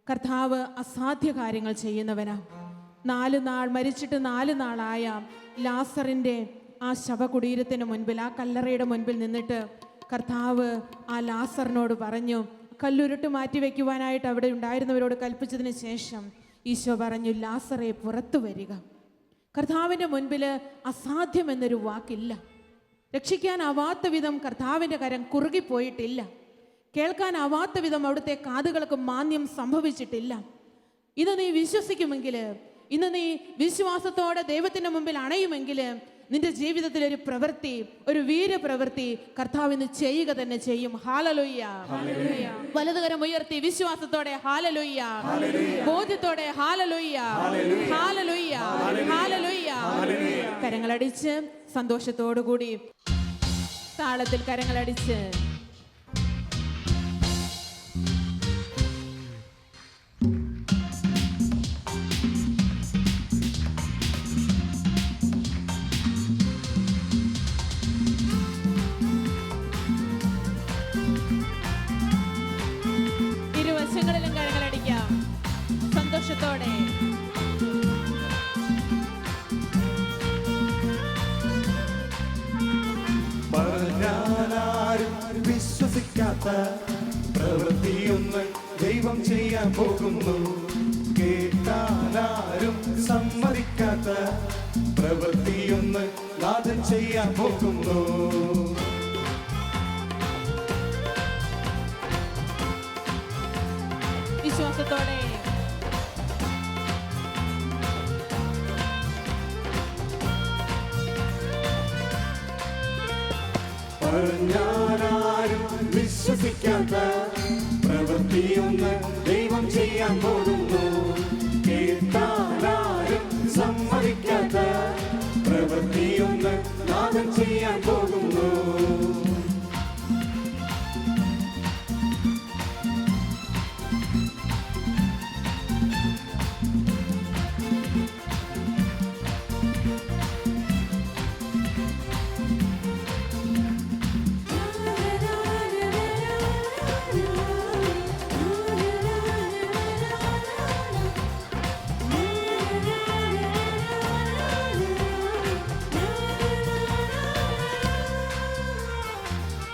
കർത്താവ് അസാധ്യ കാര്യങ്ങൾ ചെയ്യുന്നവനാ. മരിച്ചിട്ട് 4 നാളായ ലാസറിൻ്റെ ആ ശവകുടീരത്തിന് മുൻപിൽ, ആ കല്ലറയുടെ മുൻപിൽ നിന്നിട്ട് കർത്താവ് ആ ലാസറിനോട് പറഞ്ഞു, കല്ലുരുട്ട് മാറ്റി വയ്ക്കുവാനായിട്ട് അവിടെ ഉണ്ടായിരുന്നവരോട് കൽപ്പിച്ചതിന് ശേഷം ഈശോ പറഞ്ഞു, ലാസറെ പുറത്തു വരിക. കർത്താവിൻ്റെ മുൻപിൽ അസാധ്യം എന്നൊരു വാക്കില്ല. രക്ഷിക്കാനാവാത്ത വിധം കർത്താവിൻ്റെ കരം കുറുകിപ്പോയിട്ടില്ല. കേൾക്കാനാവാത്ത വിധം അവിടുത്തെ കാതുകൾക്ക് മാന്യം സംഭവിച്ചിട്ടില്ല. ഇത് നീ വിശ്വസിക്കുമെങ്കിൽ, ഇന്ന് നീ വിശ്വാസത്തോടെ ദൈവത്തിൻ്റെ മുമ്പിൽ അണയുമെങ്കിൽ, നിന്റെ ജീവിതത്തിൽ ഒരു പ്രവൃത്തി, ഒരു വീരപ്രവൃത്തി കർത്താവിന് ചെയ്യുക തന്നെ ചെയ്യും. ഹാലലുയ്യ. വലതുകരം ഉയർത്തി വിശ്വാസത്തോടെ ഹാലലുയ്യ, ബോധ്യത്തോടെ ഹാലലുയ്യ, ഹാലലുയ്യ, ഹാലലുയ്യ. കരങ്ങളടിച്ച് സന്തോഷത്തോടുകൂടി താളത്തിൽ കരങ്ങളടിച്ച് ഇരുവശങ്ങളിലും കരങ്ങളടിക്കാം സന്തോഷത്തോടെ. പറഞ്ഞാലാരും വിശ്വസിക്കാത്ത പ്രവൃത്തിയൊന്ന് ദൈവം ചെയ്യാൻ പോകുന്നു. കേട്ടാലാരും സമ്മതിക്കാത്ത പ്രവൃത്തിയൊന്ന് നാഥൻ ചെയ്യാൻ പോകുന്നു. വിശ്വാസത്തോടെ പറഞ്ഞാലാരും വിശ്വസിക്കാത്ത പ്രവൃത്തിയൊന്ന് ദൈവം ചെയ്യാൻ പോകുന്നു. കേട്ടാലാരും സമ്മതിക്കാത്ത പ്രവൃത്തിയൊന്ന് നാഥൻ ചെയ്യാൻ പോകുന്നു.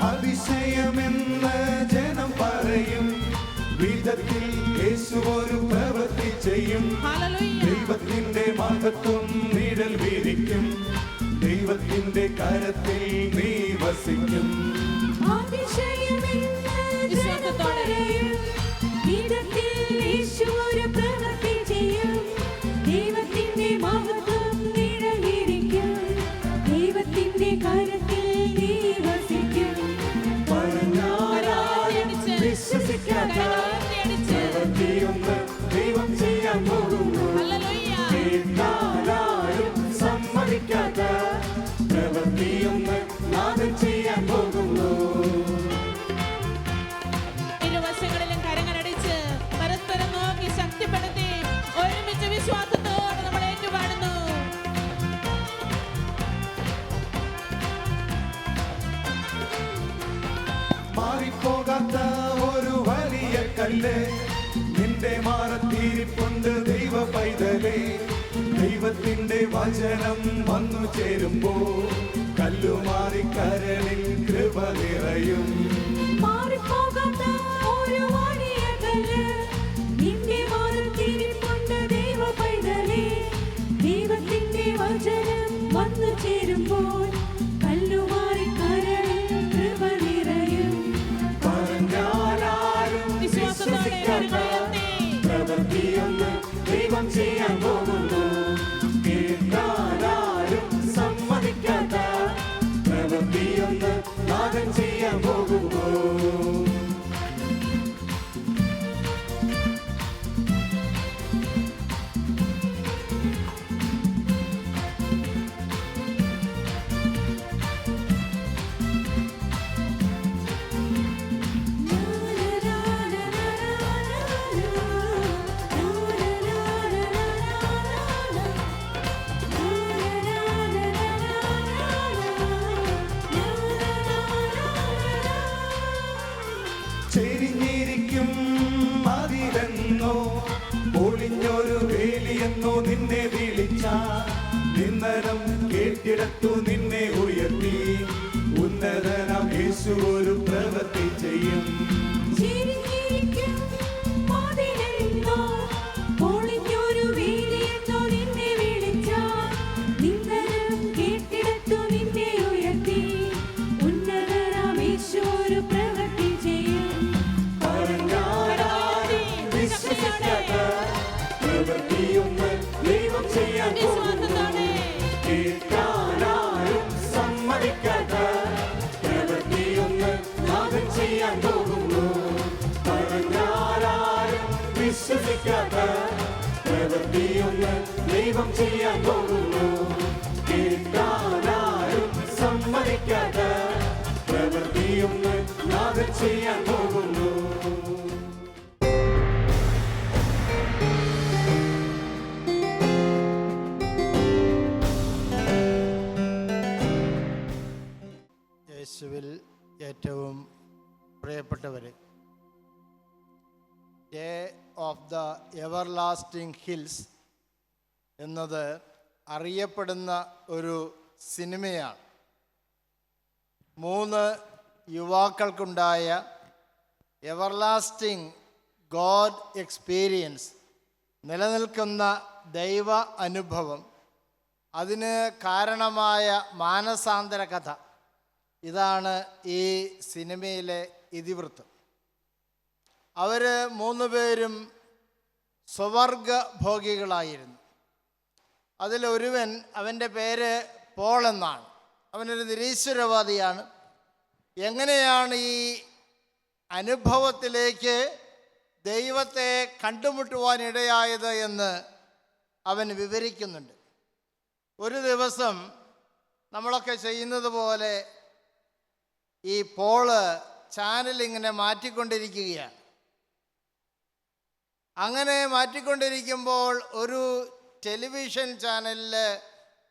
അതിശയമെന്ന് ജനം പറയും വിധത്തിൽ യേശു ഒരു പ്രവൃത്തി ചെയ്യും. ദൈവത്തിന്റെ മഹത്വം നിഴൽ വീരിക്കും. ദൈവത്തിന്റെ കരത്തിൽ നീ വസിക്കും. വിശ്വസിക്കാത്ത പ്രവൃത്തിയൊന്ന് ദൈവം ചെയ്യാൻ പോകുന്നു. കേട്ടാലാരും സമ്മതിക്കാത്ത പ്രവൃത്തിയൊന്ന് നാഥൻ ചെയ്യാൻ പോകുന്നു. ഇരുവശങ്ങളിലും കരങ്ങളടിച്ച് പരസ്പരം നോക്കി ശക്തിപ്പെടുത്തി ഒരുമിച്ച് വിശ്വാസത്തോടെ നമ്മൾ ഏറ്റുപാടുന്നു. മാറിപ്പോകാത്ത ഒരു വലിയ കല്ല് നിന്റെ മാറത്തിരിപ്പുണ്ട് ദൈവ പൈതലേ. ദൈവത്തിന്റെ വചനം വന്നു ചേരുമ്പോ കല്ലുമാറി കരളിൽ കൃപ നിറയും. മാറിപ്പോകാത്ത ഒരു വലിയ കല്ല് നിന്റെ മാറത്തിരിപ്പുണ്ട് ദൈവ പൈതലേ. ദൈവത്തിന്റെ വചനം വന്നു ചേരുമ്പോൾ കല്ലുമാറി കരളിൽ കൃപ നിറയും. പറഞ്ഞാലാരും വിശ്വസിക്കാത്ത പ്രവൃത്തിയൊന്ന് ദൈവം ചെയ്യാൻ പോകുന്നു. കേട്ടാലാരും സമ്മതിക്കാത്ത പ്രവൃത്തിയൊന്ന് നാഥൻ ചെയ്യാൻ പോകുന്നു. എന്നോ നിന്നെ വിളിച്ച നിന്നരം കേട്ടിടത്തു നിന്നെ ഉയർത്തി ഉന്നതനാം യേശു ഒരു പ്രവൃത്തി ചെയ്യും. ചിരിയിരിക്കും മതിലെന്നോ പൊളിഞ്ഞൊരു വേലിയെന്നോ നിന്നെ വിളിച്ച നിന്നരം കേട്ടിടത്തു നിന്നെ ഉയർത്തി ഉന്നതനാം യേശു ഒരു പ്രവൃത്തി ചെയ്യും. പറഞ്ഞാലാരും വിശ്വസിക്കാത്ത പ്രവൃത്തിയൊന്ന് ദൈവം ചെയ്യാൻ പോകുന്നു. കേൾക്കാനാരും സമ്മതിക്കാത്ത പ്രവൃത്തിയൊന്ന് നാഥൻ ചെയ്യാൻ പോകുന്നു. പറഞ്ഞാലാരും വിശ്വസിക്കാത്ത പ്രവൃത്തിയൊന്ന് ദൈവം ചെയ്യാൻ പോകുന്നു. കേൾക്കാനാരും സമ്മതിക്കാത്ത പ്രവൃത്തിയൊന്ന് നാഥൻ ചെയ്യാൻ പോകുന്നു. യേശുവിൽ ഏറ്റവും പ്രിയപ്പെട്ടവരെ, day of the everlasting hills എന്നത് അറിയപ്പെടുന്ന ഒരു സിനിമയാണ്. 3 യുവാക്കൾക്കുണ്ടായ എവർലാസ്റ്റിംഗ് ഗോഡ് എക്സ്പീരിയൻസ്, നിലനിൽക്കുന്ന ദൈവ അനുഭവം, അതിന് കാരണമായ മാനസാന്തര കഥ, ഇതാണ് ഈ സിനിമയിലെ ഇതിവൃത്തം. അവർ 3 പേരും സ്വവർഗഭോഗികളായിരുന്നു. അതിലൊരുവൻ, അവൻ്റെ പേര് പോൾ എന്നാണ്. അവനൊരു നിരീശ്വരവാദിയാണ്. എങ്ങനെയാണ് ഈ അനുഭവത്തിലേക്ക് ദൈവത്തെ കണ്ടുമുട്ടുവാനിടയായത് എന്ന് അവൻ വിവരിക്കുന്നുണ്ട്. ഒരു ദിവസം നമ്മളൊക്കെ ചെയ്യുന്നത് പോലെ ഈ പോള് ചാനൽ ഇങ്ങനെ മാറ്റിക്കൊണ്ടിരിക്കുകയാണ്. അങ്ങനെ മാറ്റിക്കൊണ്ടിരിക്കുമ്പോൾ ഒരു ടെലിവിഷൻ ചാനലിൽ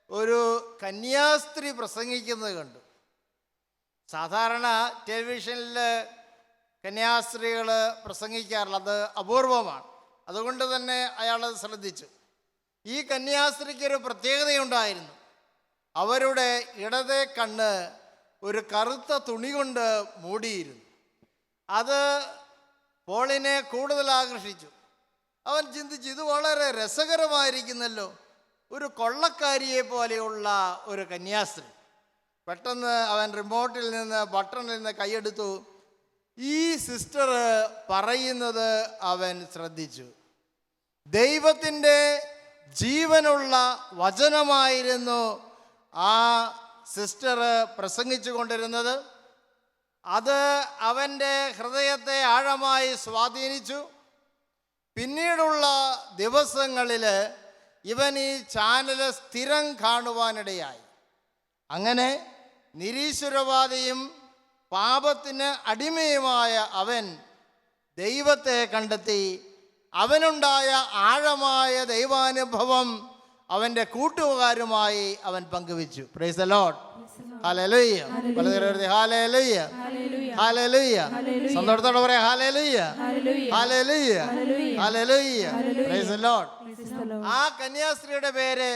ഒരു കന്യാസ്ത്രീ പ്രസംഗിക്കുന്നത് കണ്ടു. സാധാരണ ടെലിവിഷനിൽ കന്യാസ്ത്രീകൾ പ്രസംഗിക്കാറില്ല, അത് അപൂർവമാണ്. അതുകൊണ്ട് തന്നെ അയാളത് ശ്രദ്ധിച്ചു. ഈ കന്യാസ്ത്രീക്കൊരു പ്രത്യേകതയുണ്ടായിരുന്നു. അവരുടെ ഇടതേ കണ്ണ് ഒരു കറുത്ത തുണി കൊണ്ട് മൂടിയിരുന്നു. അത് പോളിനെ കൂടുതൽ ആകർഷിച്ചു. അവൻ ചിന്തിച്ചു, ഇത് വളരെ രസകരമായിരിക്കുന്നല്ലോ, ഒരു കൊള്ളക്കാരിയെ പോലെയുള്ള ഒരു കന്യാസ്ത്രീ. പെട്ടെന്ന് അവൻ റിമോട്ടിൽ നിന്ന് ബട്ടണിൽ നിന്ന് കൈയെടുത്തു. ഈ സിസ്റ്റർ പറയുന്നത് അവൻ ശ്രദ്ധിച്ചു. ദൈവത്തിൻ്റെ ജീവനുള്ള വചനമായിരുന്നു ആ സിസ്റ്റർ പ്രസംഗിച്ചു കൊണ്ടിരുന്നത്. അത് അവൻ്റെ ഹൃദയത്തെ ആഴമായി സ്വാധീനിച്ചു. പിന്നീടുള്ള ദിവസങ്ങളിൽ ഇവൻ ഈ ചാനൽ സ്ഥിരം കാണുവാനിടയായി. അങ്ങനെ നിരീശ്വരവാദിയും പാപത്തിന് അടിമയുമായ അവൻ ദൈവത്തെ കണ്ടെത്തി. അവനുണ്ടായ ആഴമായ ദൈവാനുഭവം അവൻ്റെ കൂട്ടുകാരുമായി അവൻ പങ്കുവെച്ചു. Price the Lord. Hallelujah. Hallelujah. Hallelujah. സന്തോഷത്തോടെ പറയാം hallelujah. Hallelujah. Hallelujah. Price the Lord. ആ കന്യാസ്ത്രീയുടെ പേര്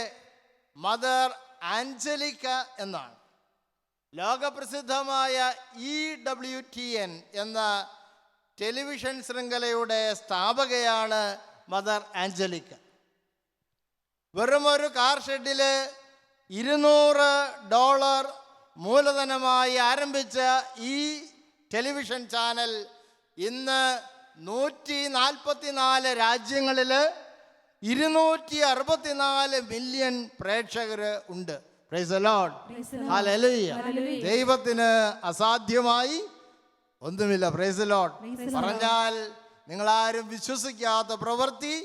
മദർ ആഞ്ചലിക്ക എന്നാണ്. ലോകപ്രസിദ്ധമായ EWTN എന്ന ടെലിവിഷൻ ശൃംഖലയുടെ സ്ഥാപകയാണ് മദർ ആഞ്ചലിക്ക. വെറും ഒരു കാർ ഷെഡിൽ $200 മൂലധനമായി ആരംഭിച്ച ഈ ടെലിവിഷൻ ചാനൽ ഇന്ന് 144 രാജ്യങ്ങളിൽ 264 മില്യൺ പ്രേക്ഷകർ ഉണ്ട്. Price the Lord. ഹല്ലേലൂയ. ദൈവത്തിന് അസാധ്യമായി ഒന്നുമില്ല. Price the Lord. പറഞ്ഞാൽ നിങ്ങളാരും വിശ്വസിക്കാത്ത പ്രവൃത്തി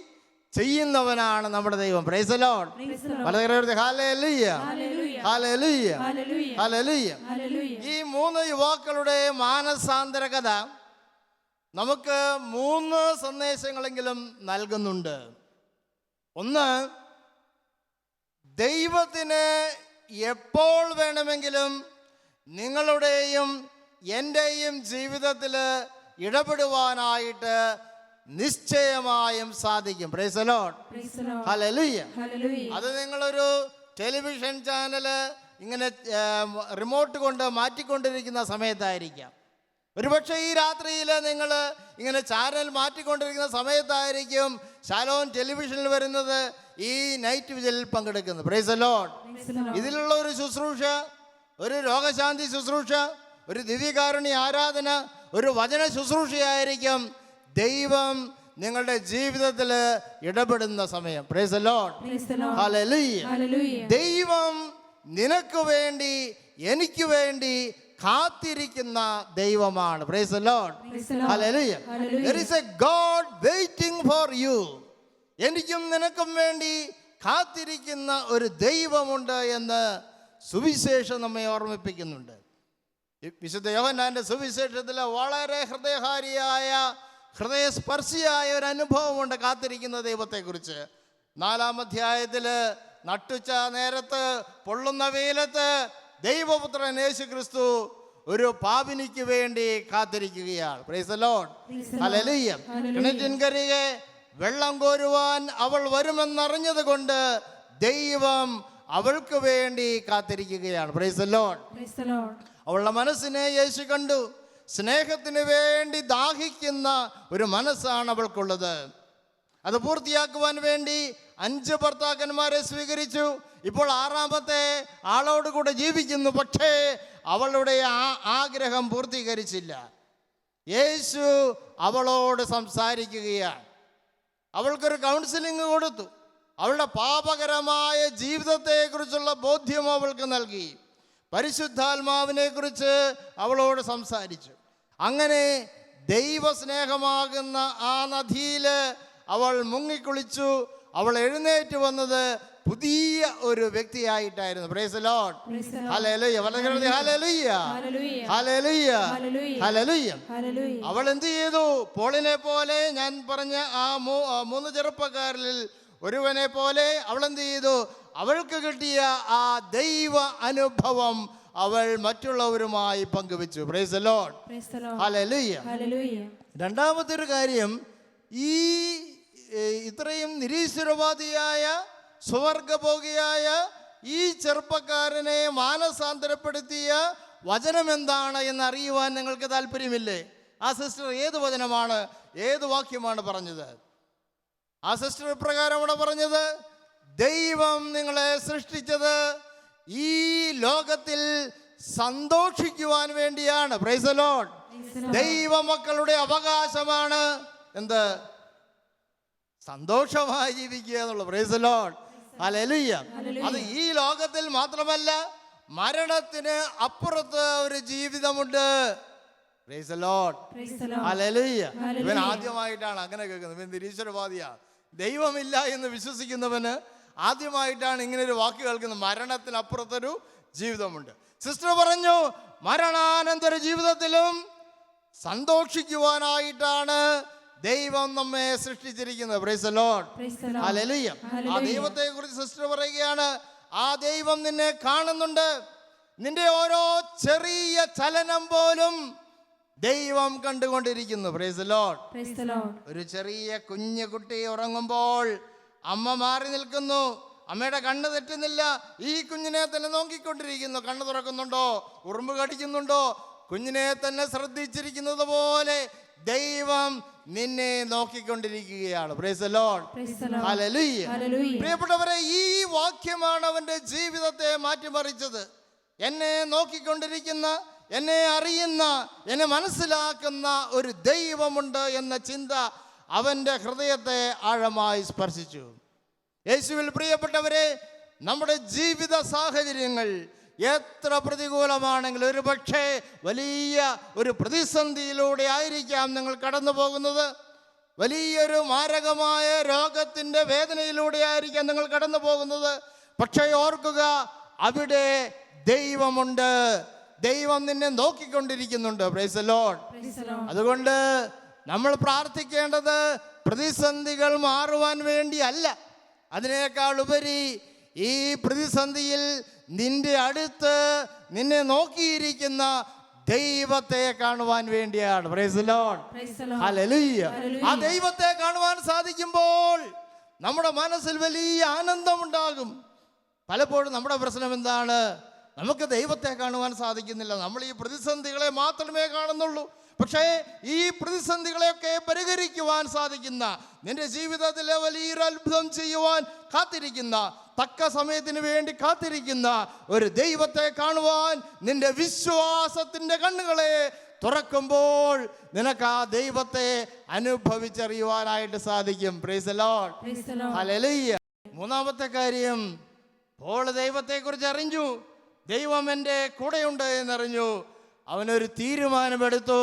ചെയ്യുന്നവനാണ് നമ്മുടെ ദൈവം. Price the Lord. Hallelujah. Hallelujah. Hallelujah. ഈ 3 യുവാക്കളുടെ മാനസാന്തര കഥ നമുക്ക് 3 സന്ദേശങ്ങളെങ്കിലും നൽകുന്നുണ്ട്. ഒന്ന്, ദൈവത്തിന് എപ്പോൾ വേണമെങ്കിലും നിങ്ങളുടെയും എൻ്റെയും ജീവിതത്തിൽ ഇടപെടുവാനായിട്ട് നിശ്ചയമായും സാധിക്കും. Price the Lord. Praise the Lord. Hallelujah. Hallelujah. അത് നിങ്ങളൊരു ടെലിവിഷൻ ചാനല് ഇങ്ങനെ റിമോട്ട് കൊണ്ട് മാറ്റിക്കൊണ്ടിരിക്കുന്ന സമയത്തായിരിക്കാം. ഒരുപക്ഷെ ഈ രാത്രിയിൽ നിങ്ങൾ ഇങ്ങനെ ചാനൽ മാറ്റിക്കൊണ്ടിരിക്കുന്ന സമയത്തായിരിക്കും ശാലോം ടെലിവിഷനിൽ വരുന്നത്, ഈ നൈറ്റ് വിജിലിൽ പങ്കെടുക്കുന്നത്. Price the Lord. Praise the Lord. ഇതിലുള്ള ഒരു ശുശ്രൂഷ, ഒരു രോഗശാന്തി ശുശ്രൂഷ, ഒരു ദിവ്യകാരുണ്യ ആരാധന, ഒരു വചന ശുശ്രൂഷയായിരിക്കും ദൈവം നിങ്ങളുടെ ജീവിതത്തിൽ ഇടപെടുന്ന സമയം. Price the Lord. Praise the Lord. Hallelujah. Hallelujah. ദൈവം നിനക്ക് വേണ്ടി എനിക്ക് വേണ്ടി കാത്തിരിക്കുന്ന ദൈവമാണ്. Price the Lord. Praise the Lord. Hallelujah. Hallelujah. There is a God waiting for you. എനിക്കും നിനക്കും വേണ്ടി കാത്തിരിക്കുന്ന ഒരു ദൈവമുണ്ട് എന്ന് സുവിശേഷം നമ്മെ ഓർമ്മിപ്പിക്കുന്നുണ്ട്. വിശുദ്ധ യോഹന്നാന്റെ സുവിശേഷത്തിൽ വളരെ ഹൃദയസ്പർശിയായ ഒരു അനുഭവമുണ്ട് കാത്തിരിക്കുന്ന ദൈവത്തെക്കുറിച്ച്. 4-ാം അധ്യായത്തിൽ നട്ടുച്ച നേരത്ത് പൊള്ളുന്ന വെയിലത്ത് ദൈവപുത്രൻ യേശു ക്രിസ്തു ഒരു പാപിനിക്ക് വേണ്ടി കാത്തിരിക്കുകയാണ്. Price the Lord. ഹല്ലേലൂയ. കിണറ്റിൻകരികെ വെള്ളം കോരുവാൻ അവൾ വരുമെന്നറിഞ്ഞത് കൊണ്ട് ദൈവം അവൾക്ക് വേണ്ടി കാത്തിരിക്കുകയാണ്. Price the Lord. Praise the Lord. അവളുടെ മനസ്സിനെ യേശു കണ്ടു. സ്നേഹത്തിന് വേണ്ടി ദാഹിക്കുന്ന ഒരു മനസ്സാണ് അവൾക്കുള്ളത്. അത് പൂർത്തിയാക്കുവാൻ വേണ്ടി 5 ഭർത്താക്കന്മാരെ സ്വീകരിച്ചു. ഇപ്പോൾ 6-ാമത്തെ ആളോട് കൂടെ ജീവിക്കുന്നു. പക്ഷേ അവളുടെ ആഗ്രഹം പൂർത്തീകരിച്ചില്ല. യേശു അവളോട് സംസാരിക്കുകയാണ്. അവൾക്കൊരു കൗൺസിലിംഗ് കൊടുത്തു. അവളുടെ പാപകരമായ ജീവിതത്തെക്കുറിച്ചുള്ള ബോധ്യം അവൾക്ക് നൽകി. പരിശുദ്ധാത്മാവിനെ കുറിച്ച് അവളോട് സംസാരിച്ചു. അങ്ങനെ ദൈവസ്നേഹമാകുന്ന ആ നദിയിൽ അവൾ മുങ്ങിക്കുളിച്ചു. അവൾ എഴുന്നേറ്റ് വന്നത് പുതിയ ഒരു വ്യക്തിയായിട്ടായിരുന്നു. Praise the Lord. Hallelujah. Hallelujah. Hallelujah. Hallelujah. Hallelujah. Hallelujah. അവൾ എന്ത് ചെയ്തു? പോളിനെ പോലെ, ഞാൻ പറഞ്ഞ ആ 3 ചെറുപ്പക്കാരിൽ ഒരുവനെ പോലെ അവൾ എന്ത് ചെയ്തു? അവൾക്ക് കിട്ടിയ ആ ദൈവ അനുഭവം അവൾ മറ്റുള്ളവരുമായി പങ്കുവെച്ചു. Price the Lord. Praise the Lord. Hallelujah. Hallelujah. രണ്ടാമത്തെ ഒരു കാര്യം, ഈ ഇത്രയും നിരീശ്വരവാദിയായ സ്വർഗഭോഗിയായ ഈ ചെറുപ്പക്കാരനെ മാനസാന്തരപ്പെടുത്തിയ വചനം എന്താണ് എന്നറിയുവാൻ നിങ്ങൾക്ക് താല്പര്യമില്ലേ? ആ സിസ്റ്റർ ഏത് വചനമാണ്, ഏത് വാക്യമാണ് പറഞ്ഞത്? ആ സിസ്റ്റർ ഇപ്രകാരമാണ് പറഞ്ഞത്: ദൈവം നിങ്ങളെ സൃഷ്ടിച്ചത് ഈ ലോകത്തിൽ സന്തോഷിക്കുവാൻ വേണ്ടിയാണ്. Praise the Lord. ദൈവമക്കളുടെ അവകാശമാണ് എന്ത്? സന്തോഷമായി ജീവിക്കുക എന്നുള്ളത്. Praise the Lord. ഹല്ലേലൂയ. അത് ഈ ലോകത്തിൽ മാത്രമല്ല, മരണത്തിന് അപ്പുറത്ത് ഒരു ജീവിതമുണ്ട്. Praise the Lord. Praise the Lord. Hallelujah. ഇവൻ ആദ്യമായിട്ടാണ് അങ്ങനെ കേൾക്കുന്നത്. ഇവൻ നിരീശ്വരവാദിയാണ്. ദൈവമില്ല എന്ന് വിശ്വസിക്കുന്നവന് ആദ്യമായിട്ടാണ് ഇങ്ങനെ ഒരു വാക്ക് കേൾക്കുന്നത്. മരണത്തിനപ്പുറത്തൊരു ജീവിതമുണ്ട്. സിസ്റ്റർ പറഞ്ഞു, മരണാനന്തര ജീവിതത്തിലും സന്തോഷിക്കുവാനായിട്ടാണ് ദൈവം നമ്മെ സൃഷ്ടിച്ചിരിക്കുന്നത്. Praise the Lord. Praise the Lord. Hallelujah. ആ ദൈവത്തെ കുറിച്ച് സിസ്റ്റർ പറയുകയാണ്, ആ ദൈവം നിന്നെ കാണുന്നുണ്ട്. നിന്റെ ഓരോ ചെറിയ ചലനം പോലും ദൈവം കണ്ടുകൊണ്ടിരിക്കുന്നു. Praise the Lord. Praise the Lord. ഒരു ചെറിയ കുഞ്ഞു കുട്ടി ഉറങ്ങുമ്പോൾ അമ്മ മാറി നിൽക്കുന്നു. അമ്മയുടെ കണ്ണ് തെറ്റുന്നില്ല. ഈ കുഞ്ഞിനെ തന്നെ നോക്കിക്കൊണ്ടിരിക്കുന്നു. കണ്ണ് തുറക്കുന്നുണ്ടോ, ഉറുമ്പ് കടിക്കുന്നുണ്ടോ, കുഞ്ഞിനെ തന്നെ ശ്രദ്ധിച്ചിരിക്കുന്നത് പോലെ ദൈവം നിന്നെ നോക്കിക്കൊണ്ടിരിക്കുകയാണ്. Price the Lord. Praise the Lord. Hallelujah. Hallelujah. പ്രിയപ്പെട്ടവരെ, ഈ വാക്യമാണ് അവന്റെ ജീവിതത്തെ മാറ്റിമറിച്ചത്. എന്നെ നോക്കിക്കൊണ്ടിരിക്കുന്ന, എന്നെ അറിയുന്ന, എന്നെ മനസ്സിലാക്കുന്ന ഒരു ദൈവമുണ്ട് എന്ന ചിന്ത അവൻ്റെ ഹൃദയത്തെ ആഴമായി സ്പർശിച്ചു. യേശുവിൽ പ്രിയപ്പെട്ടവരെ, നമ്മുടെ ജീവിത സാഹചര്യങ്ങൾ എത്ര പ്രതികൂലമാണെങ്കിലും ഒരു പക്ഷേ വലിയ ഒരു പ്രതിസന്ധിയിലൂടെ ആയിരിക്കാം നിങ്ങൾ കടന്നു പോകുന്നത്. വലിയൊരു മാരകമായ രോഗത്തിൻ്റെ വേദനയിലൂടെ ആയിരിക്കാം നിങ്ങൾ കടന്നു പോകുന്നത്. പക്ഷേ ഓർക്കുക, അവിടെ ദൈവമുണ്ട്. ദൈവം നിന്നെ നോക്കിക്കൊണ്ടിരിക്കുന്നുണ്ട്. Praise the Lord. Praise the Lord. അതുകൊണ്ട് നമ്മൾ പ്രാർത്ഥിക്കേണ്ടത് പ്രതിസന്ധികൾ മാറുവാൻ വേണ്ടിയല്ല. അതിനേക്കാൾ ഉപരി ഈ പ്രതിസന്ധിയിൽ നിന്റെ അടുത്ത് നിന്നെ നോക്കിയിരിക്കുന്ന ദൈവത്തെ കാണുവാൻ വേണ്ടിയാണ്. Praise the Lord. Praise the Lord. Hallelujah. Hallelujah. ആ ദൈവത്തെ കാണുവാൻ സാധിക്കുമ്പോൾ നമ്മുടെ മനസ്സിൽ വലിയ ആനന്ദമുണ്ടാകും. പലപ്പോഴും നമ്മുടെ പ്രശ്നം എന്താണ്? നമുക്ക് ദൈവത്തെ കാണുവാൻ സാധിക്കുന്നില്ല. നമ്മൾ ഈ പ്രതിസന്ധികളെ മാത്രമേ കാണുന്നുള്ളൂ. പക്ഷേ ഈ പ്രതിസന്ധികളെയൊക്കെ പരിഹരിക്കുവാൻ സാധിക്കുന്ന, നിന്റെ ജീവിതത്തിലെ വലിയൊരു അത്ഭുതം ചെയ്യുവാൻ കാത്തിരിക്കുന്ന, തക്ക സമയത്തിന് വേണ്ടി കാത്തിരിക്കുന്ന ഒരു ദൈവത്തെ കാണുവാൻ നിന്റെ വിശ്വാസത്തിൻ്റെ കണ്ണുകളെ തുറക്കുമ്പോൾ നിനക്ക് ആ ദൈവത്തെ അനുഭവിച്ചറിയുവാനായിട്ട് സാധിക്കും. Price the Lord. Praise the Lord. Hallelujah. മൂന്നാമത്തെ കാര്യം, പോൾ ദൈവത്തെക്കുറിച്ച് അറിഞ്ഞു. ദൈവം എൻ്റെ കൂടെയുണ്ട് എന്നറിഞ്ഞു. അവനൊരു തീരുമാനമെടുത്തു.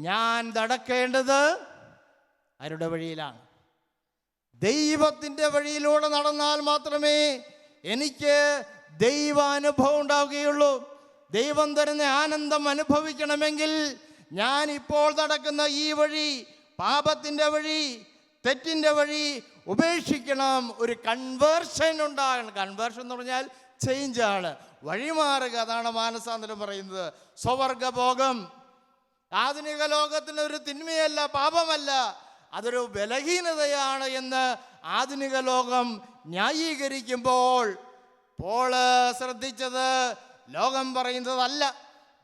ഞാൻ നടക്കേണ്ടത് ആരുടെ വഴിയിലാണ്? ദൈവത്തിൻ്റെ വഴിയിലൂടെ നടന്നാൽ മാത്രമേ എനിക്ക് ദൈവാനുഭവം ഉണ്ടാവുകയുള്ളൂ. ദൈവം തരുന്ന ആനന്ദം അനുഭവിക്കണമെങ്കിൽ ഞാൻ ഇപ്പോൾ നടക്കുന്ന ഈ വഴി, പാപത്തിൻ്റെ വഴി, തെറ്റിൻ്റെ വഴി ഉപേക്ഷിക്കണം. ഒരു കൺവേർഷൻ ഉണ്ടാകണം. കൺവേർഷൻ എന്ന് പറഞ്ഞാൽ ചേഞ്ചാണ്, വഴിമാറുക. അതാണ് മാനസാന്തരം പറയുന്നത്. സ്വവർഗഭോഗം ആധുനിക ലോകത്തിന് ഒരു തിന്മയല്ല, പാപമല്ല, അതൊരു ബലഹീനതയാണ് എന്ന് ആധുനിക ലോകം ന്യായീകരിക്കുമ്പോൾ പോള് ശ്രദ്ധിച്ചത് ലോകം പറയുന്നതല്ല,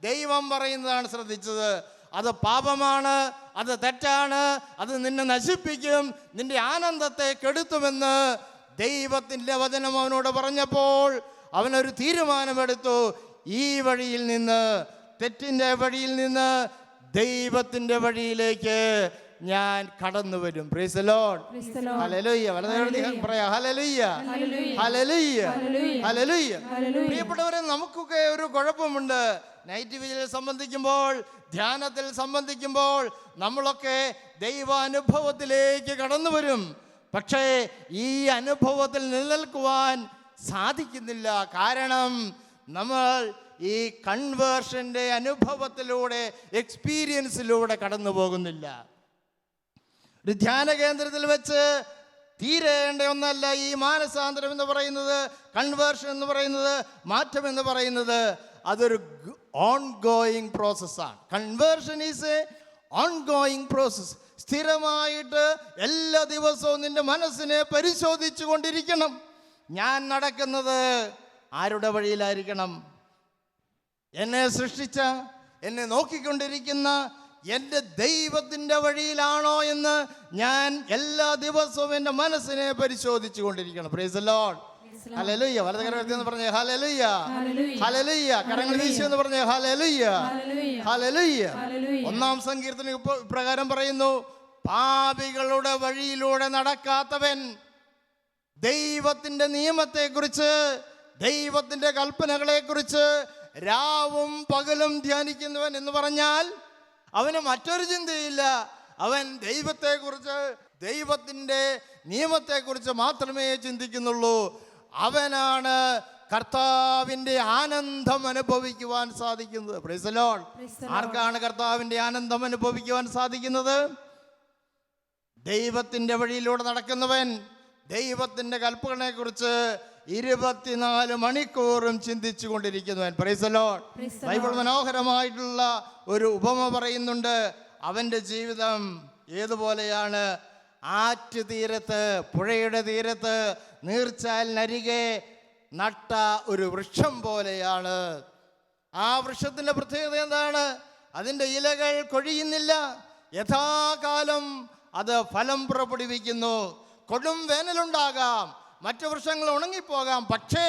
ദൈവം പറയുന്നതാണ് ശ്രദ്ധിച്ചത്. അത് പാപമാണ്, അത് തെറ്റാണ്, അത് നിന്നെ നശിപ്പിക്കും, നിന്റെ ആനന്ദത്തെ കെടുത്തുമെന്ന് ദൈവത്തിൻ്റെ വചനം അവനോട് പറഞ്ഞപ്പോൾ അവനൊരു തീരുമാനമെടുത്തു. ഈ വഴിയിൽ നിന്ന്, തെറ്റിൻ്റെ വഴിയിൽ നിന്ന് ദൈവത്തിൻ്റെ വഴിയിലേക്ക് ഞാൻ കടന്നു വരും. Price the Lord. Praise the Lord. Hallelujah. വളരെ പറയാം. Hallelujah, Hallelujah. Hallelujah, Hallelujah. Hallelujah. Hallelujah. പ്രിയപ്പെട്ടവരെ, നമുക്കൊക്കെ ഒരു കുഴപ്പമുണ്ട്. നൈറ്റ് വിജിൽ സംബന്ധിക്കുമ്പോൾ, ധ്യാനത്തിൽ സംബന്ധിക്കുമ്പോൾ നമ്മളൊക്കെ ദൈവാനുഭവത്തിലേക്ക് കടന്നു വരും. പക്ഷേ ഈ അനുഭവത്തിൽ നിലനിൽക്കുവാൻ സാധിക്കുന്നില്ല. കാരണം നമ്മൾ ഈ കൺവേർഷൻ്റെ അനുഭവത്തിലൂടെ, എക്സ്പീരിയൻസിലൂടെ കടന്നു പോകുന്നില്ല. ഒരു ധ്യാന കേന്ദ്രത്തിൽ വെച്ച് തീരേണ്ട ഒന്നല്ല ഈ മാനസാന്തരം എന്ന് പറയുന്നത്, കൺവേർഷൻ എന്ന് പറയുന്നത്, മാറ്റം എന്ന് പറയുന്നത്. അതൊരു ഓൺ ഗോയിങ് പ്രോസസ്സാണ്. Conversion is A on going process. സ്ഥിരമായിട്ട് എല്ലാ ദിവസവും നിന്റെ മനസ്സിനെ പരിശോധിച്ചു കൊണ്ടിരിക്കണം. ഞാൻ നടക്കുന്നത് ആരുടെ വഴിയിലായിരിക്കണം? എന്നെ സൃഷ്ടിച്ച, എന്നെ നോക്കിക്കൊണ്ടിരിക്കുന്ന എൻ്റെ ദൈവത്തിൻ്റെ വഴിയിലാണോ എന്ന് ഞാൻ എല്ലാ ദിവസവും എൻ്റെ മനസ്സിനെ പരിശോധിച്ചു കൊണ്ടിരിക്കണം. Praise the Lord. ഹല്ലേലൂയ. വലതുകരം എന്ന് പറഞ്ഞേ ഹല്ലേലൂയ, ഹല്ലേലൂയ. കരങ്ങൾ വീശി എന്ന് പറഞ്ഞേ ഹല്ലേലൂയ, ഹല്ലേലൂയ. 1-ാം സങ്കീർത്തനം ഇപ്രകാരം പറയുന്നു: പാപികളുടെ വഴിയിലൂടെ നടക്കാത്തവൻ ദൈവത്തിൻ്റെ നിയമത്തെക്കുറിച്ച്, ദൈവത്തിൻ്റെ കൽപ്പനകളെക്കുറിച്ച് രാവും പകലും ധ്യാനിക്കുന്നവൻ എന്ന് പറഞ്ഞാൽ അവന് മറ്റൊരു ചിന്തയില്ല. അവൻ ദൈവത്തെക്കുറിച്ച്, ദൈവത്തിൻ്റെ നിയമത്തെക്കുറിച്ച് മാത്രമേ ചിന്തിക്കുന്നുള്ളൂ. അവനാണ് കർത്താവിൻ്റെ ആനന്ദം അനുഭവിക്കുവാൻ സാധിക്കുന്നത്. Price the Lord. ആർക്കാണ് കർത്താവിൻ്റെ ആനന്ദം അനുഭവിക്കുവാൻ സാധിക്കുന്നത്? ദൈവത്തിൻ്റെ വഴിയിലൂടെ നടക്കുന്നവൻ ദൈവത്തിൻ്റെ കൽപ്പനയെക്കുറിച്ച് 24 മണിക്കൂറും ചിന്തിച്ചു കൊണ്ടിരിക്കുന്നവൻ. Praise the Lord. ബൈബിൾ മനോഹരമായിട്ടുള്ള ഒരു ഉപമ പറയുന്നുണ്ട്. അവൻ്റെ ജീവിതം ഏതുപോലെയാണ്? ആറ്റ് തീരത്ത്, പുഴയുടെ തീരത്ത്, നീർച്ചാലിനരികെ നട്ട ഒരു വൃക്ഷം പോലെയാണ്. ആ വൃക്ഷത്തിൻ്റെ പ്രത്യേകത എന്താണ്? അതിൻ്റെ ഇലകൾ കൊഴിയുന്നില്ല, യഥാകാലം അത് ഫലം പുറപ്പെടുവിക്കുന്നു. കൊടും വേനലുണ്ടാകാം, മറ്റു വൃക്ഷങ്ങൾ ഉണങ്ങിപ്പോകാം, പക്ഷേ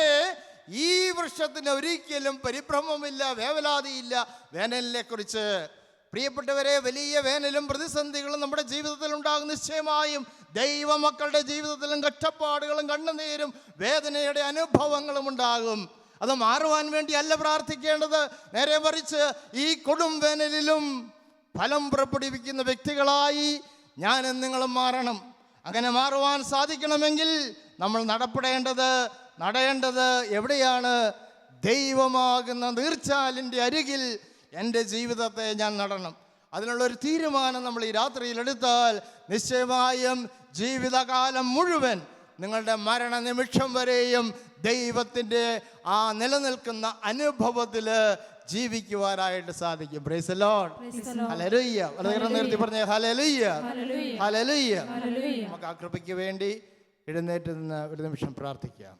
ഈ വൃക്ഷത്തിന് ഒരിക്കലും പരിഭ്രമമില്ല, വേവലാതിയില്ല വേനലിനെ കുറിച്ച്. പ്രിയപ്പെട്ടവരെ, വലിയ വേനലും പ്രതിസന്ധികളും നമ്മുടെ ജീവിതത്തിൽ ഉണ്ടാകും. നിശ്ചയമായും ദൈവമക്കളുടെ ജീവിതത്തിലും കഷ്ടപ്പാടുകളും കണ്ണുനീരും വേദനയുടെ അനുഭവങ്ങളും ഉണ്ടാകും. അത് മാറുവാൻ വേണ്ടി അല്ല പ്രാർത്ഥിക്കേണ്ടത്, നേരെ മറിച്ച് ഈ കൊടും വേനലിലും ഫലം പുറപ്പെടുവിക്കുന്ന വ്യക്തികളായി ഞാനും നിങ്ങളും മാറണം. അങ്ങനെ മാറുവാൻ സാധിക്കണമെങ്കിൽ നമ്മൾ നടേണ്ടത് എവിടെയാണ്? ദൈവമാകുന്ന നീർച്ചാലിൻ്റെ അരികിൽ എൻ്റെ ജീവിതത്തെ ഞാൻ നടണം. അതിനുള്ളൊരു തീരുമാനം നമ്മൾ ഈ രാത്രിയിൽ എടുത്താൽ നിശ്ചയമായും ജീവിതകാലം മുഴുവൻ നിങ്ങളുടെ മരണനിമിഷം വരെയും ദൈവത്തിൻ്റെ ആ നിലനിൽക്കുന്ന അനുഭവത്തിൽ ജീവിക്കുവാനായിട്ട് സാധിക്കും. Price the Lord. ഹല്ലേലൂയ. വളരെ നിർത്തി പറഞ്ഞേ ഹല്ലേലൂയ, ഹല്ലേലൂയ. നമുക്ക് ആ കൃപയ്ക്ക് വേണ്ടി എഴുന്നേറ്റ് നിന്ന് ഒരു നിമിഷം പ്രാർത്ഥിക്കാം.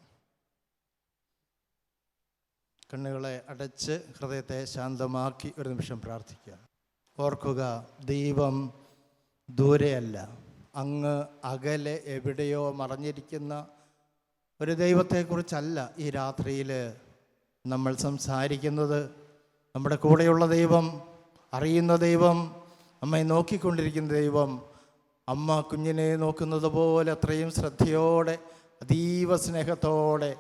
കണ്ണുകളെ അടച്ച് ഹൃദയത്തെ ശാന്തമാക്കി ഒരു നിമിഷം പ്രാർത്ഥിക്കാം. ഓർക്കുക, ദൈവം ദൂരെയല്ല, അങ്ങ് അകലെ എവിടെയോ മറഞ്ഞിരിക്കുന്ന ഒരു ദൈവത്തെക്കുറിച്ചല്ല ഈ രാത്രിയിൽ നമ്മൾ സംസാരിക്കുന്നത്. നമ്മുടെ കൂടെയുള്ള ദൈവം, അറിയുന്ന ദൈവം, നമ്മെ നോക്കിക്കൊണ്ടിരിക്കുന്ന ദൈവം, അമ്മ കുഞ്ഞിനെ നോക്കുന്നത് പോലെ അത്രയും ശ്രദ്ധയോടെ അതീവ സ്നേഹത്തോടെ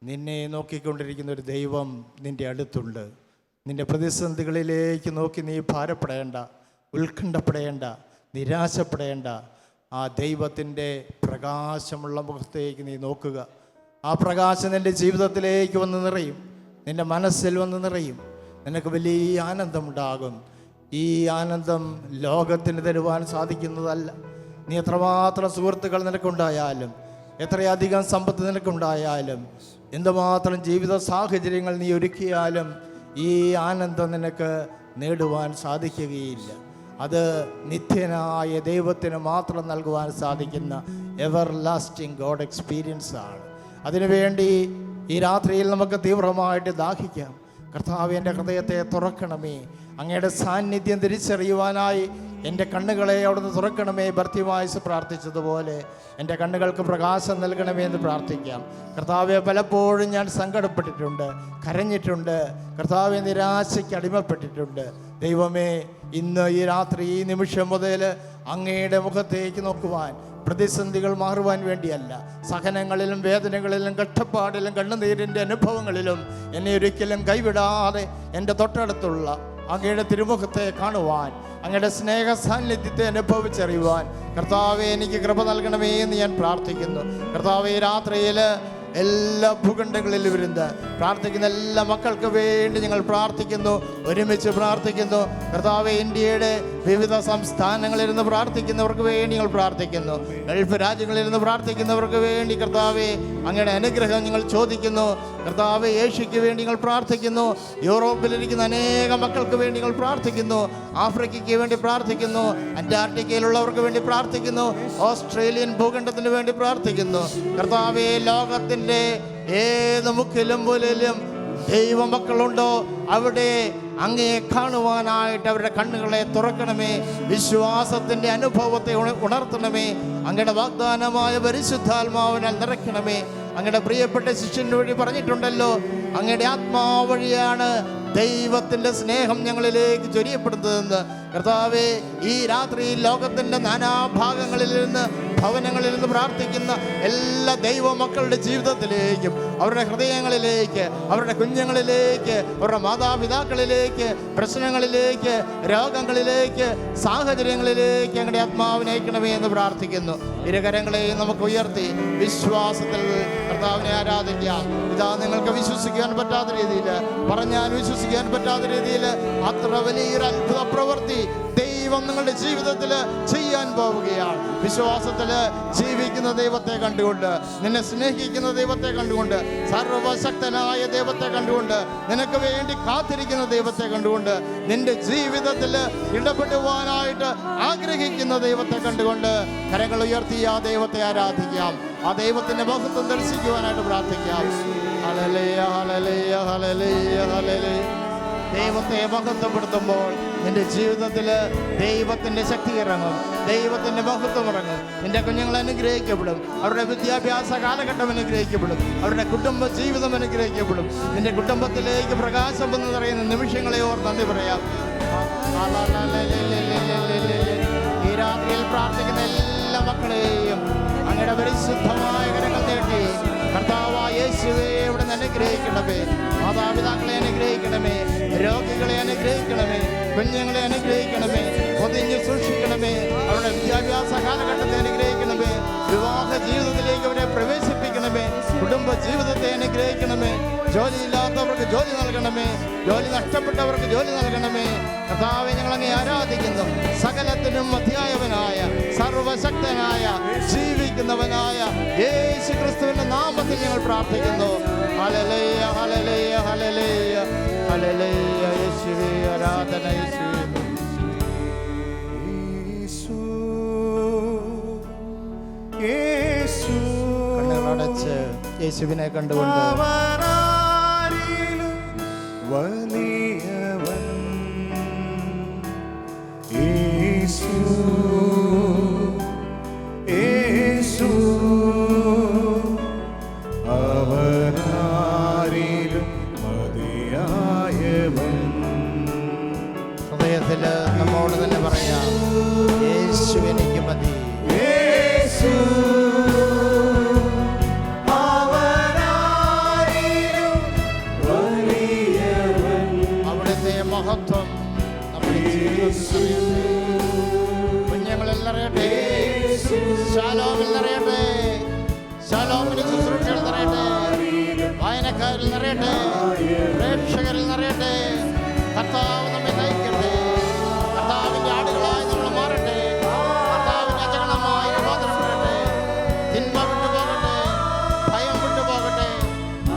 നിന്നെ നോക്കിക്കൊണ്ടിരിക്കുന്ന ഒരു ദൈവം നിൻ്റെ അടുത്തുണ്ട്. നിൻ്റെ പ്രതിസന്ധികളിലേക്ക് നോക്കി നീ ഭാരപ്പെടേണ്ട, ഉത്കണ്ഠപ്പെടേണ്ട, നിരാശപ്പെടേണ്ട. ആ ദൈവത്തിൻ്റെ പ്രകാശമുള്ള മുഖത്തേക്ക് നീ നോക്കുക. ആ പ്രകാശം നിൻ്റെ ജീവിതത്തിലേക്ക് വന്ന് നിറയും, നിൻ്റെ മനസ്സിൽ വന്ന് നിറയും. നിനക്ക് വലിയ ആനന്ദമുണ്ടാകും. ഈ ആനന്ദം ലോകത്തിന് തരുവാൻ സാധിക്കുന്നതല്ല. നീ എത്രമാത്രം സുഹൃത്തുക്കൾ നിനക്കുണ്ടായാലും, എത്രയധികം സമ്പത്ത് നിനക്കുണ്ടായാലും, എന്തുമാത്രം ജീവിത സാഹചര്യങ്ങൾ നീ ഒരുക്കിയാലും ഈ ആനന്ദം നിനക്ക് നേടുവാൻ സാധിക്കുകയില്ല. അത് നിത്യനായ ദൈവത്തിന് മാത്രം നൽകുവാൻ സാധിക്കുന്ന എവർ ലാസ്റ്റിംഗ് ഗോഡ് എക്സ്പീരിയൻസ് ആണ്. അതിനുവേണ്ടി ഈ രാത്രിയിൽ നമുക്ക് തീവ്രമായിട്ട് ദാഹിക്കാം. കർത്താവേ, എൻ്റെ ഹൃദയത്തെ തുറക്കണമേ, അങ്ങയുടെ സാന്നിധ്യം തിരിച്ചറിയുവാനായി എൻ്റെ കണ്ണുകളെ അവിടുന്ന് തുറക്കണമേ. ഭർത്തിമായിസ് പ്രാർത്ഥിച്ചതുപോലെ എൻ്റെ കണ്ണുകൾക്ക് പ്രകാശം നൽകണമേ എന്ന് പ്രാർത്ഥിക്കാം. കർത്താവെ, പലപ്പോഴും ഞാൻ സങ്കടപ്പെട്ടിട്ടുണ്ട്, കരഞ്ഞിട്ടുണ്ട്. കർത്താവെ, നിരാശയ്ക്ക് അടിമപ്പെട്ടിട്ടുണ്ട്. ദൈവമേ, ഇന്ന് ഈ രാത്രി ഈ നിമിഷം മുതൽ അങ്ങയുടെ മുഖത്തേക്ക് നോക്കുവാൻ, പ്രതിസന്ധികൾ മാറുവാൻ വേണ്ടിയല്ല, സഹനങ്ങളിലും വേദനകളിലും കഷ്ടപ്പാടിലും കണ്ണുനീരിൻ്റെ അനുഭവങ്ങളിലും എന്നെ ഒരിക്കലും കൈവിടാതെ എൻ്റെ തൊട്ടടുത്തുള്ള അങ്ങയുടെ തിരുമുഖത്തെ കാണുവാൻ, അങ്ങയുടെ സ്നേഹ സാന്നിധ്യത്തെ അനുഭവിച്ചറിയുവാൻ കർത്താവെ എനിക്ക് കൃപ നൽകണമേ എന്ന് ഞാൻ പ്രാർത്ഥിക്കുന്നു. കർത്താവെ, രാത്രിയിൽ എല്ലാ ഭൂഖണ്ഡങ്ങളിലും ഇരുന്ന് പ്രാർത്ഥിക്കുന്ന എല്ലാ മക്കൾക്ക് വേണ്ടി ഞങ്ങൾ പ്രാർത്ഥിക്കുന്നു, ഒരുമിച്ച് പ്രാർത്ഥിക്കുന്നു. കർത്താവെ, ഇന്ത്യയുടെ വിവിധ സംസ്ഥാനങ്ങളിലിരുന്ന് പ്രാർത്ഥിക്കുന്നവർക്ക് വേണ്ടി ഞങ്ങൾ പ്രാർത്ഥിക്കുന്നു. ഗൾഫ് രാജ്യങ്ങളിലിരുന്ന് പ്രാർത്ഥിക്കുന്നവർക്ക് വേണ്ടി കർത്താവെ അങ്ങയുടെ അനുഗ്രഹം ഞങ്ങൾ ചോദിക്കുന്നു. കർത്താവെ, ഏഷ്യയ്ക്ക് വേണ്ടി ഞങ്ങൾ പ്രാർത്ഥിക്കുന്നു. യൂറോപ്പിലിരിക്കുന്ന അനേക മക്കൾക്ക് വേണ്ടി ഞങ്ങൾ പ്രാർത്ഥിക്കുന്നു. ആഫ്രിക്കയ്ക്ക് വേണ്ടി പ്രാർത്ഥിക്കുന്നു. അന്റാർട്ടിക്കയിലുള്ളവർക്ക് വേണ്ടി പ്രാർത്ഥിക്കുന്നു. ഓസ്ട്രേലിയൻ ഭൂഖണ്ഡത്തിന് വേണ്ടി പ്രാർത്ഥിക്കുന്നു. കർത്താവെ, ലോകത്തിൻ്റെ ഏത് മുക്കിലും മൂലയിലും ദൈവമക്കളുണ്ടോ അവിടെ അങ്ങയെ കാണുവാനായിട്ട് അവരുടെ കണ്ണുകളെ തുറക്കണമേ. വിശ്വാസത്തിൻ്റെ അനുഭവത്തെ ഉണർത്തണമേ. അങ്ങയുടെ വാഗ്ദാനമായ പരിശുദ്ധാത്മാവിനാൽ നിറയ്ക്കണമേ. അങ്ങയുടെ പ്രിയപ്പെട്ട ശിഷ്യന് വഴി പറഞ്ഞിട്ടുണ്ടല്ലോ, അങ്ങയുടെ ആത്മാവ് വഴിയാണ് ദൈവത്തിൻ്റെ സ്നേഹം ഞങ്ങളിലേക്ക് ചൊരിയപ്പെടുന്നതെന്ന്. കർത്താവെ, ഈ രാത്രി ലോകത്തിൻ്റെ നാനാഭാഗങ്ങളിൽ നിന്ന്, ഭവനങ്ങളിൽ നിന്ന് പ്രാർത്ഥിക്കുന്ന എല്ലാ ദൈവമക്കളുടെ ജീവിതത്തിലേക്കും, അവരുടെ ഹൃദയങ്ങളിലേക്ക്, അവരുടെ കുഞ്ഞുങ്ങളിലേക്ക്, അവരുടെ മാതാപിതാക്കളിലേക്ക്, പ്രശ്നങ്ങളിലേക്ക്, രോഗങ്ങളിലേക്ക്, സാഹചര്യങ്ങളിലേക്ക് അങ്ങയുടെ ആത്മാവിനെ അയക്കണമേ എന്ന് പ്രാർത്ഥിക്കുന്നു. ഇരുകരങ്ങളെയും നമുക്ക് ഉയർത്തി വിശ്വാസത്തിൽ കർത്താവിനെ ആരാധിക്കാം. ഇതാ, നിങ്ങൾക്ക് വിശ്വസിക്കാൻ പറ്റാത്ത രീതിയിൽ, പറഞ്ഞാൽ വിശ്വസിക്കാൻ പറ്റാത്ത രീതിയിൽ അത്ര വലിയൊരു അത്ഭുത പ്രവൃത്തി ദൈവം നിങ്ങളുടെ ജീവിതത്തിൽ ചെയ്യാൻ പോവുകയാണ്. വിശ്വാസത്തിൽ ജീവിക്കുന്ന ദൈവത്തെ കണ്ടുകൊണ്ട്, നിന്നെ സ്നേഹിക്കുന്ന ദൈവത്തെ കണ്ടുകൊണ്ട്, സർവശക്തനായ ദൈവത്തെ കണ്ടുകൊണ്ട്, നിനക്ക് വേണ്ടി കാത്തിരിക്കുന്ന ദൈവത്തെ കണ്ടുകൊണ്ട്, നിന്റെ ജീവിതത്തിൽ ഇടപെടുവാനായിട്ട് ആഗ്രഹിക്കുന്ന ദൈവത്തെ കണ്ടുകൊണ്ട് കരങ്ങൾ ഉയർത്തി ആ ദൈവത്തെ ആരാധിക്കാം. ആ ദൈവത്തിന്റെ മഹത്വം ദർശിക്കുവാനായിട്ട് പ്രാർത്ഥിക്കാം. Hallelujah, hallelujah, hallelujah, hallelujah. ദൈവത്തെ മഹത്വപ്പെടുത്തുമ്പോൾ നിന്റെ ജീവിതത്തിൽ ദൈവത്തിൻ്റെ ശക്തി ഇറങ്ങും, ദൈവത്തിൻ്റെ മഹത്വം ഇറങ്ങും. നിന്റെ കുഞ്ഞുങ്ങൾ അനുഗ്രഹിക്കപ്പെടും, അവരുടെ വിദ്യാഭ്യാസ കാലഘട്ടം അനുഗ്രഹിക്കപ്പെടും, അവരുടെ കുടുംബ ജീവിതം അനുഗ്രഹിക്കപ്പെടും. നിന്റെ കുടുംബത്തിലേക്ക് പ്രകാശം വന്ന് നിറയുന്ന നിമിഷങ്ങളെ ഓർ നന്ദി പറയാം. ഈ രാത്രിയിൽ പ്രാർത്ഥിക്കുന്ന എല്ലാ മക്കളെയും അങ്ങയുടെ പരിശുദ്ധമായ കരങ്ങൾ നീട്ടി കർത്താവായ യേശുവേ ഇവിടെ നിന്ന് അനുഗ്രഹിക്കണമേ. മാതാപിതാക്കളെ അനുഗ്രഹിക്കണമേ, രോഗികളെ അനുഗ്രഹിക്കണമേ, കുഞ്ഞുങ്ങളെ അനുഗ്രഹിക്കണമേ, പൊതിഞ്ഞ് സൂക്ഷിക്കണമേ. അവരുടെ വിദ്യാഭ്യാസ കാലഘട്ടത്തെ അനുഗ്രഹിക്കണമേ, വിവാഹ ജീവിതത്തിലേക്ക് അവരെ പ്രവേശിപ്പിക്കണമേ, കുടുംബ ജീവിതത്തെ അനുഗ്രഹിക്കണമേ. ജോലിയില്ലാത്തവർക്ക് ജോലി നൽകണമേ, ജോലി നഷ്ടപ്പെട്ടവർക്ക് ജോലി നൽകണമേ. കർത്താവെ, ഞങ്ങളങ്ങേ ആരാധിക്കുന്നു. സകലത്തിനും മധ്യായവനായ, സർവശക്തനായ, ജീവിക്കുന്നവനായ യേശു നാമത്തിൽ ഞങ്ങൾ പ്രാർത്ഥിക്കുന്നു. Hallelujah, hallelujah, hallelujah, hallelujah. യേശുവേ ആരാധന, യേശുവേ. യേശു, യേശു, കണ്ണുകളടച്ച് യേശുവിനെ കണ്ടുകൊണ്ട് അവനാരിലും വലിയവൻ. യേശു, യേശു, അവനാരിലും മതിയായവൻ. ഹൃദയത്തിൽ നമ്മോട് തന്നെ പറയാം, യേശു എനിക്ക് മതി. യേശു, അവനാരിലും വലിയവൻ. അവിടുത്തെ മഹത്വം നമ്മുടെ ജീവിതത്തിൽ കുഞ്ഞുങ്ങളിൽ നിറയട്ടെ, ശാലോമിൽ നിറയട്ടെ, ശാലോമിന് ശുശ്രൂഷകൾ നിറയട്ടെ, വായനക്കാരിൽ നിറയട്ടെ, പ്രേക്ഷകരിൽ നിറയട്ടെ. കർത്താവ് നമ്മെ നയിക്കട്ടെ. കർത്താവിൻ്റെ ആടുകളായി നമ്മൾ മാറട്ടെ. കർത്താവിൻ്റെ അജഗണമായി രൂപാന്തരപ്പെടട്ടെ. തിന്മ വിട്ടുപോകട്ടെ, ഭയം വിട്ടുപോകട്ടെ,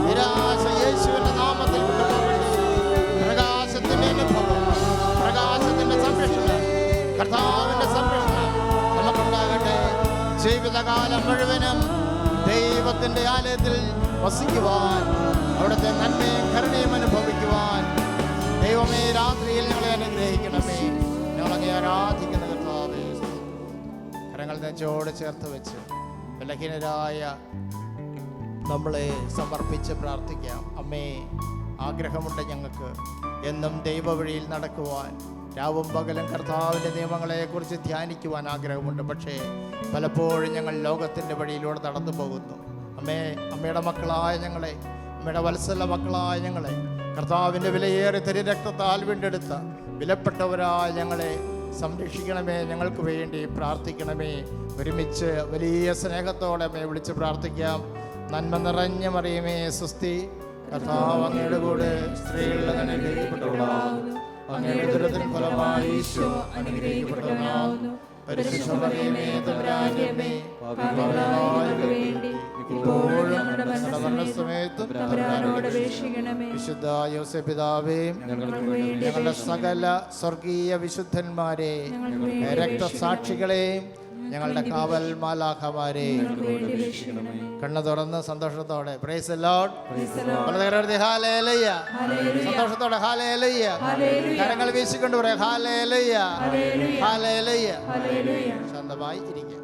നിരാശ യേശുവിൻ്റെ നാമത്തിൽ വിട്ടുപോകട്ടെ. പ്രകാശത്തിൻ്റെ അനുഭവം, പ്രകാശത്തിൻ്റെ സംരക്ഷണം, കർത്താവിൻ്റെ സംരക്ഷണം നമുക്കുണ്ടാകട്ടെ. ജീവിതകാലം മുഴുവനും ദൈവത്തിൻ്റെ ആലയത്തിൽ വസിക്കുവാൻ, അവിടുത്തെ നന്മയും കരുണയും അനുഭവിക്കുവാൻ ദൈവമേ രാത്രിയിൽ ഞങ്ങളെ അനുഗ്രഹിക്കണമേ. ഞങ്ങളെ ആരാധിക്കുന്ന കർത്താവേ, കരങ്ങൾ നെഞ്ചോട് ചേർത്ത് വെച്ച് ബലഹീനരായ നമ്മളെ സമർപ്പിച്ച് പ്രാർത്ഥിക്കാം. അമ്മേ, ആഗ്രഹമുണ്ട് ഞങ്ങൾക്ക് എന്നും ദൈവവഴിയിൽ നടക്കുവാൻ, രാവും പകലും കർത്താവിൻ്റെ നിയമങ്ങളെക്കുറിച്ച് ധ്യാനിക്കുവാൻ ആഗ്രഹമുണ്ട്. പക്ഷേ പലപ്പോഴും ഞങ്ങൾ ലോകത്തിൻ്റെ വഴിയിലൂടെ നടന്നു പോകുന്നു. അമ്മേ, അമ്മയുടെ മക്കളായ ഞങ്ങളെ, അമ്മയുടെ വത്സല മക്കളായ ഞങ്ങളെ, കർത്താവിൻ്റെ വിലയേറെ തിരുരക്തത്താൽ വീണ്ടെടുത്ത വിലപ്പെട്ടവരായ ഞങ്ങളെ സംരക്ഷിക്കണമേ. ഞങ്ങൾക്ക് വേണ്ടി പ്രാർത്ഥിക്കണമേ. ഒരുമിച്ച് വലിയ സ്നേഹത്തോടെ അമ്മയെ വിളിച്ച് പ്രാർത്ഥിക്കാം. നന്മ നിറഞ്ഞ മറിയമേ സ്വസ്തി, കർത്താവ് അങ്ങയുടെ കൂടെ സ്ത്രീകളുടെ അനുഗ്രഹിക്കപ്പെട്ടവളാകുന്നു. അങ്ങയുടെ ഉദരത്തിൻ ഫലമായി ഈശോ അനുഗ്രഹിക്കപ്പെട്ടവനാകുന്നു. പരിശുദ്ധ മറിയമേ തമ്പുരാന്റെ അമ്മേ, പാപികളായവർക്ക് വേണ്ടി ഇപ്പോഴും ഞങ്ങളുടെ മരണസമയത്തും തമ്പുരാനോട് അപേക്ഷിക്കണമേ. വിശുദ്ധ യോസേപ്പ് പിതാവേ, ഞങ്ങളുടെ സകല സ്വർഗീയ വിശുദ്ധന്മാരെ, രക്തസാക്ഷികളെയും ഞങ്ങളുടെ കാവൽ മാലാഖമാരെ കണ്ണു തുറന്ന് സന്തോഷത്തോടെ പ്രൈസ് ദി ലോർഡ്, ഹല്ലേലൂയ, സന്തോഷത്തോടെ ഹല്ലേലൂയ, കരങ്ങൾ വീശിക്കൊണ്ട് പറയാം ഹല്ലേലൂയ, ഹല്ലേലൂയ. ശാന്തമായി ഇരിക്കുക.